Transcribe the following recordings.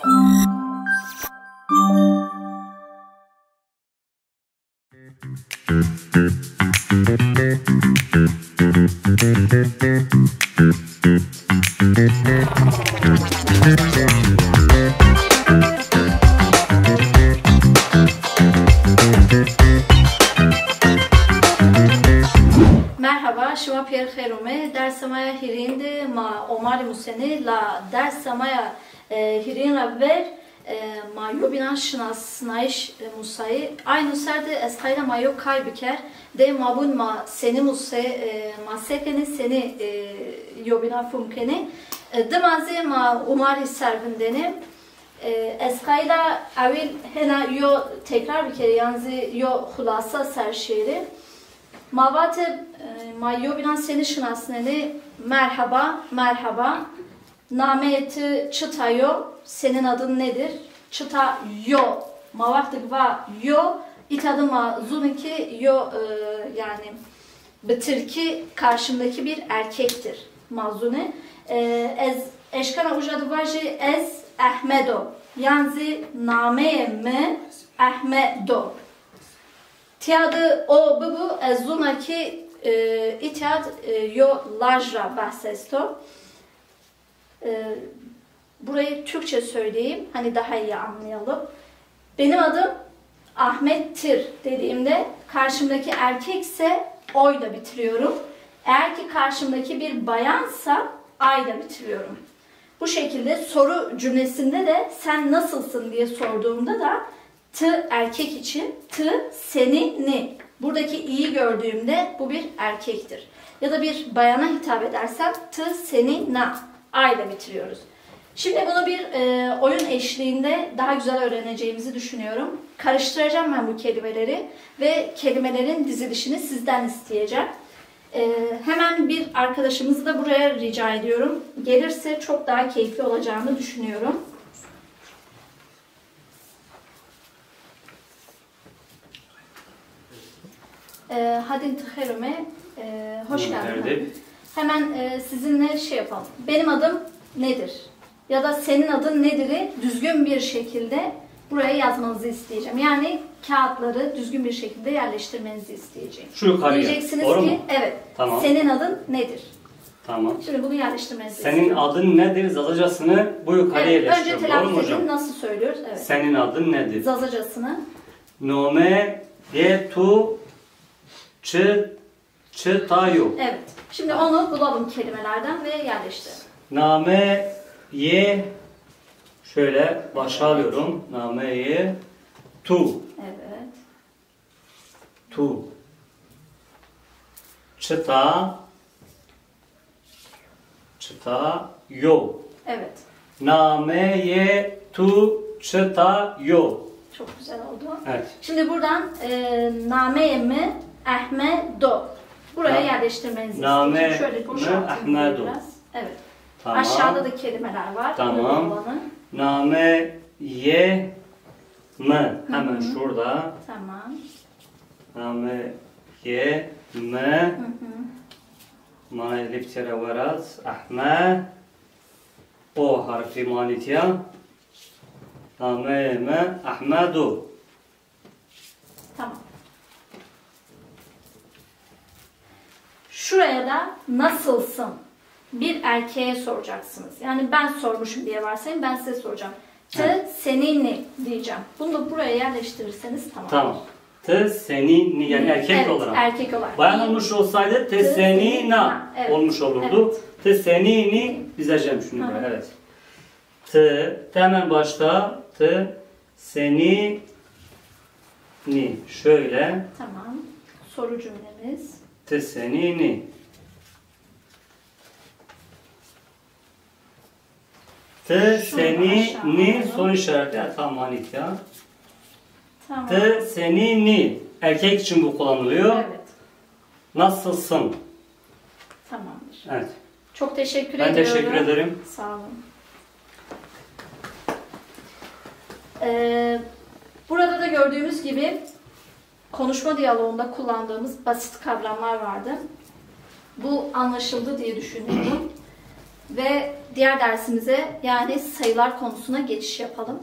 Merhaba, şuma Pierre Kherume, dersamaya hirinde ma Omar Museni la dersamaya hirin ver ma yobinan şınas naiş musayı aynı serde eskayla ma yok kaybiker de mabun ma seni musay ma sekeni seni yobinan fumkeni demaze ma Omar servindeni eskayla evil hena yo tekrar bir kere yanzi yo hulasa serşehri Mavatı mayo binan seni şınasneni merhaba merhaba nameti çıtayo senin adın nedir? Çıta yo mavatı va yo itadıma zunki yo yani bitirki karşımdaki bir erkektir mazune ez eşkana ujadı vaji ez Ahmedo yanzi nameye mi Ahmedo Tiadı o bu ezuna ki itiad yo lajra bahsesto. Burayı Türkçe söyleyeyim. Hani daha iyi anlayalım. Benim adım Ahmet'tir dediğimde karşımdaki erkekse oyla bitiriyorum. Eğer ki karşımdaki bir bayansa ayla bitiriyorum. Bu şekilde soru cümlesinde de sen nasılsın diye sorduğumda da tı erkek için tı seni ni. Buradaki i'yi gördüğümde bu bir erkektir. Ya da bir bayana hitap edersem tı seni na. A ile bitiriyoruz. Şimdi bunu bir oyun eşliğinde daha güzel öğreneceğimizi düşünüyorum. Karıştıracağım ben bu kelimeleri ve kelimelerin dizilişini sizden isteyeceğim. Hemen bir arkadaşımızı da buraya rica ediyorum. Gelirse çok daha keyifli olacağını düşünüyorum. Hadin Tıkherume, hoş geldin. Hemen sizinle şey yapalım. Benim adım nedir? Ya da senin adın nedir'i düzgün bir şekilde buraya yazmanızı isteyeceğim. Yani kağıtları düzgün bir şekilde yerleştirmenizi isteyeceğim. Şu yukarıya. Diyeceksiniz Doğru ki, mu? evet. Tamam. Senin adın nedir? Tamam. Şimdi bunu yerleştirmenizi isteyeceğim. Senin adın nedir? Zazacasını bu yukarıya yerleştiriyorum. Önce telaffuz edin. Nasıl söylüyoruz? Evet. Senin adın nedir? Zazacasını. Nome ye tu çıtayo. Evet. Şimdi onu bulalım kelimelerden ve yerleştirelim. Name ye şöyle başa alıyorum. Name ye tu. Evet. Tu. Çıta yo. Evet. Name ye tu çıtayo. Çok güzel oldu. Evet. Şimdi buradan nameye mi Ahmedo. Buraya yerleştirmenizi isteyeceğim. Şöyle boşaltayım biraz. Evet. Tamam. Aşağıda da kelimeler var. Tamam. Name ye mi. Hemen şurada. Tamam. Name ye mi. Ma eliptere varaz. Ahme. O harfi manitya. Name mi Ahmedu. Tamam. Şuraya da nasılsın? Bir erkeğe soracaksınız. Yani ben sormuşum diye varsayın, ben size soracağım. Tı seninle diyeceğim. Bunu da buraya yerleştirirseniz tamam. Tamam. Tı seninle yani erkek evet, olarak. Erkek olarak. Bayan olmuş olsaydı tı senina evet. olmuş olurdu. Evet. Tı senini dizeceğim şunu böyle. Evet. Tı hemen başta tı seni ni şöyle. Tamam. Soru cümlemiz. Tı senini. Tı senini son işareti tam manitya. Tamam. Tı senini erkek için bu kullanılıyor. Evet. Nasılsın? Tamamdır. Evet. Çok teşekkür ben ediyorum. Ben teşekkür ederim. Sağ olun. Burada da gördüğümüz gibi konuşma diyaloğunda kullandığımız basit kavramlar vardı. Bu anlaşıldı diye düşünüyorum. Ve diğer dersimize yani sayılar konusuna geçiş yapalım.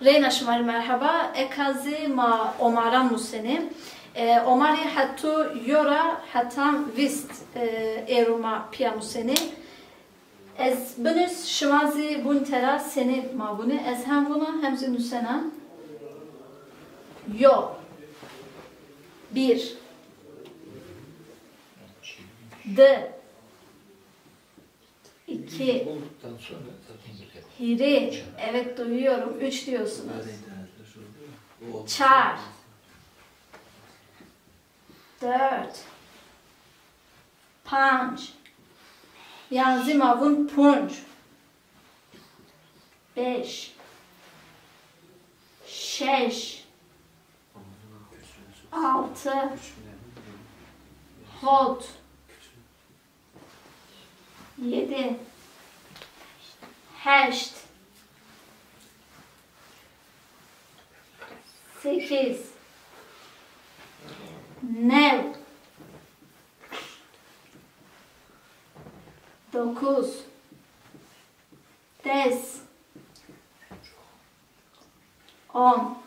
Reyna şumari merhaba. Ekazi ma omaran museni. Omari hatu yora hatam vist eruma pia museni. Ez bünüz şımazi bun tera seni mabuni. Ez hem buna hem zünüsena. Yo. 1 D 2 Hiri. Evet duyuyorum. 3 diyorsunuz. Çar 4 Panç Yanzimavun punç 5 6 Hot 7 8 9 10.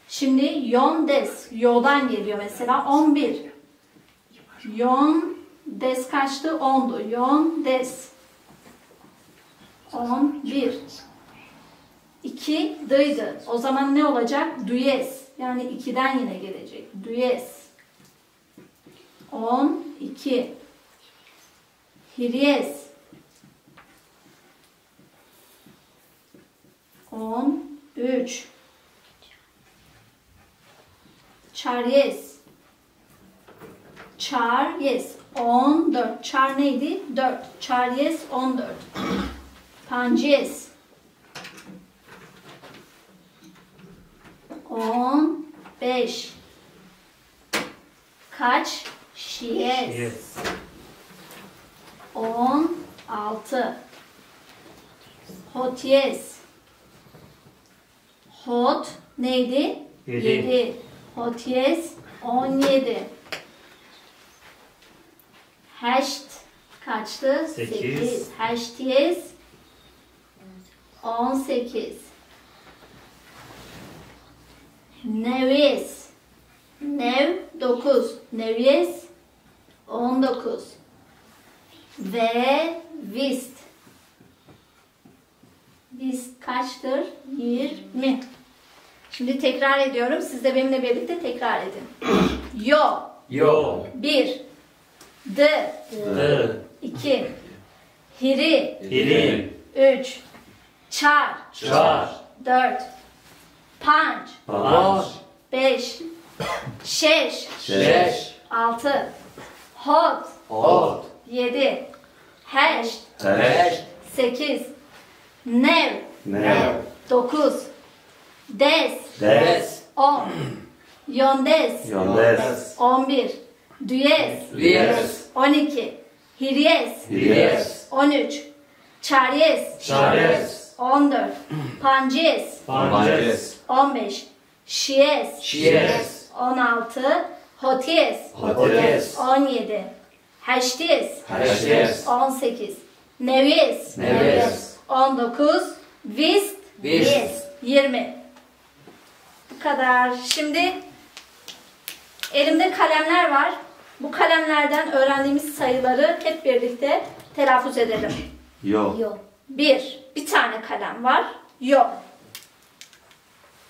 Şimdi yon des. Yo'dan geliyor mesela. 11. Yon des kaçtı? 10'du. Yon des. 11. 2 dıydı. O zaman ne olacak? Duyes. Yani 2'den yine gelecek. Duyes. 12. Hiries. 13. Çaryes. Çaryes. 14. Çar neydi? 4. Çaryes 14. Pancies. 15. Kaç? Şiyes. 16. Hoties. Hot neydi? 7. Hoties 17. Haşt kaçtı? 8. Haşties 18. Nevies. Nev 9. Nevies 19. Ve vist. Vist kaçtır? 20. Şimdi tekrar ediyorum. Siz de benimle birlikte tekrar edin. Yo. Yo. 1 D 2 Hiri 3 Çar 4 Panç 5 Şeş 6 Hot 7 Heşt 8 Nev 9 Des 10 Yondes 11 Düyes 12 Hiries 13 Çaryes 14 Pancies 15 Şiyes 16 Hoties 17 Haşties 18 Nevies 19 Vist 20. Bu kadar. Şimdi elimde kalemler var. Bu kalemlerden öğrendiğimiz sayıları hep birlikte telaffuz edelim. Yo. 1 tane kalem var. Yo.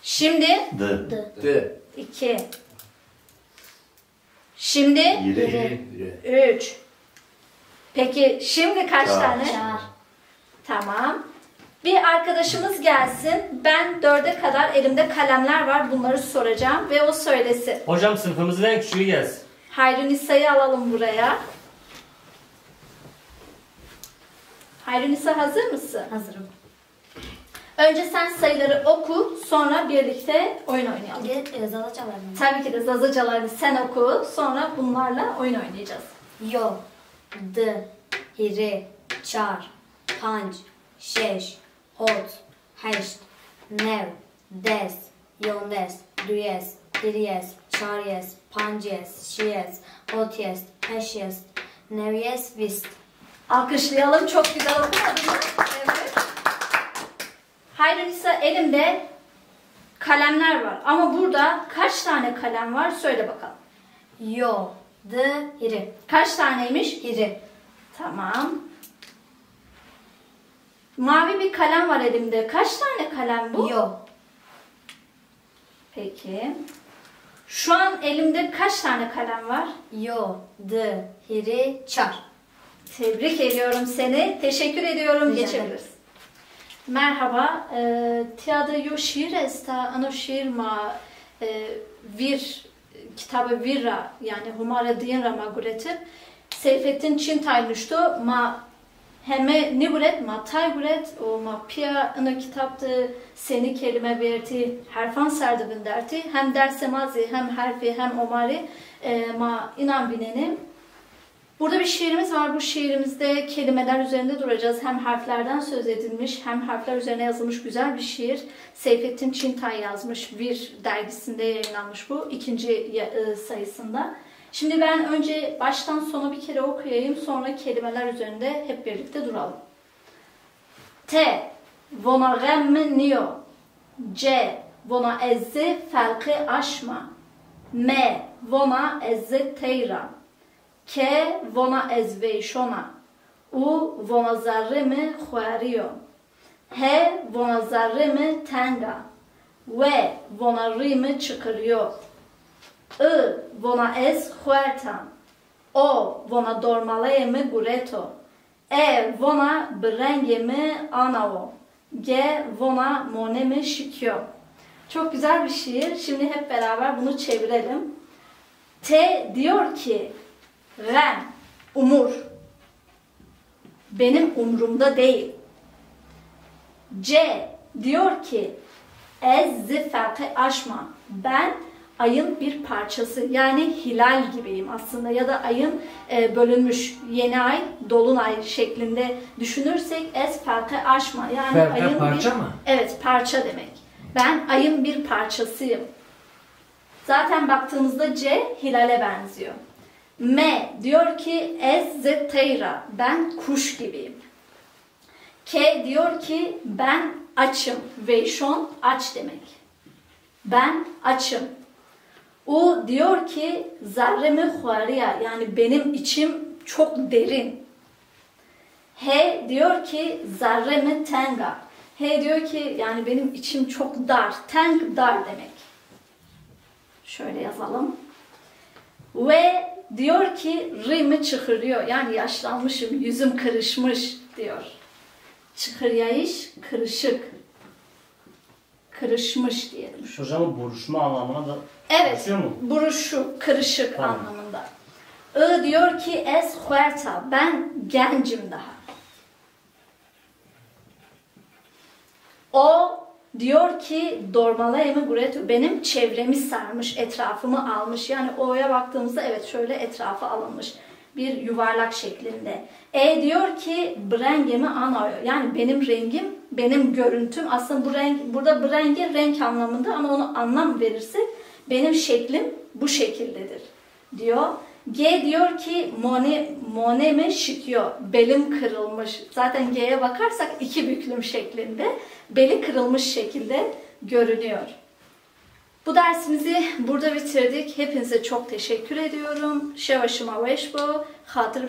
Şimdi D. 2. Şimdi 3. Peki şimdi kaç tane? Tamam. Bir arkadaşımız gelsin. Ben 4'e kadar elimde kalemler var. Bunları soracağım ve o söylesin. Hocam sınıfımızın en küçüğü gelsin. Hayrünisa'yı alalım buraya. Hayrünisa hazır mısın? Hazırım. Önce sen sayıları oku, sonra birlikte oyun oynayalım. Bir de zaza çalar mı? Tabii ki de zazıcalarını sen oku, sonra bunlarla oyun oynayacağız. Yo, D, Hiri, Çar, Panç, Şeş, Hot, Heşt, Nev, Des, Yondes, Düyes, Hiries, Çaryes, Pancies, Şiyes, Hoties, Heşyes, Nevies, Vist. Alkışlayalım. Çok güzel okumadın mı? Evet. Hayrunisa, elimde kalemler var. Ama burada kaç tane kalem var? Söyle bakalım. Yo. D. Hiri. Kaç taneymiş? Hiri. Tamam. Mavi bir kalem var elimde. Kaç tane kalem bu? Yo. Peki. Şu an elimde kaç tane kalem var? Yo. D. Hiri. Çar. Tebrik ediyorum seni. Teşekkür ediyorum. Rica ederim. Geçebiliriz. Merhaba. Tiada yo şiir esta ano şiir ma vir kitabı virra yani humara dinra ma guretip Seyfettin Çintaymıştı ma heme ne guret ma tay guret o ma pia ana kitaptı seni kelime verti harfan serdibin derti hem dersemazi hem harfi hem omari ma inan binenim. Burada bir şiirimiz var. Bu şiirimizde kelimeler üzerinde duracağız. Hem harflerden söz edilmiş hem harfler üzerine yazılmış güzel bir şiir. Seyfettin Çintay yazmış. Vir dergisinde yayınlanmış bu. 2. sayısında. Şimdi ben önce baştan sona bir kere okuyayım. Sonra kelimeler üzerinde hep birlikte duralım. T. Vona gemme niyo. C. Vona ezze felki aşma. M. Vona ezze teyra. K. Vona ezveyşona. U. Vona zarrimi xuariyo. H. Vona zarrimi tenga. V. Vona rimi çıkırıyor. I. Vona ez xuertan. O. Vona dormaleyemi gureto. E. Vona brengemi anavo. G. Vona monemi şikyo. Çok güzel bir şiir. Şimdi hep beraber bunu çevirelim. T diyor ki Ren, umur. Benim umrumda değil. C diyor ki ezzi ferki aşma. Ben ayın bir parçası yani hilal gibiyim aslında ya da ayın bölünmüş yeni ay, dolunay şeklinde düşünürsek ez ferki aşma. Yani ayın parça bir, mı? Evet, parça demek. Ben ayın bir parçasıyım. Zaten baktığımızda C hilale benziyor. M diyor ki ez zeteyra, ben kuş gibiyim. K diyor ki ben açım. Veyşon aç demek. Ben açım. U diyor ki zarremi huariya, yani benim içim çok derin. H diyor ki zarremi tenga. H diyor ki yani benim içim çok dar. Teng dar demek. Şöyle yazalım. Ve diyor ki rimi çıkırıyor. Yani yaşlanmışım, yüzüm kırışmış diyor. Çıkıryayış, kırışık. Kırışmış diyelim. Hocam buruşma anlamına da Evet, mu? buruşu, kırışık Tamam. anlamında. I diyor ki es huerta, ben gencim daha. O diyor ki dormalayemi guretu, benim çevremi sarmış, etrafımı almış. Yani O'ya baktığımızda evet şöyle etrafı alınmış. Bir yuvarlak şeklinde. E diyor ki brengemi anayo, yani benim rengim, benim görüntüm. Aslında bu renk, burada brenge renk anlamında ama onu anlam verirsek benim şeklim bu şekildedir diyor. G diyor ki moneme şikiyor, belim kırılmış. Zaten G'ye bakarsak iki büklüm şeklinde, beli kırılmış şekilde görünüyor. Bu dersimizi burada bitirdik. Hepinize çok teşekkür ediyorum. Şevaşıma veşbo, hatırım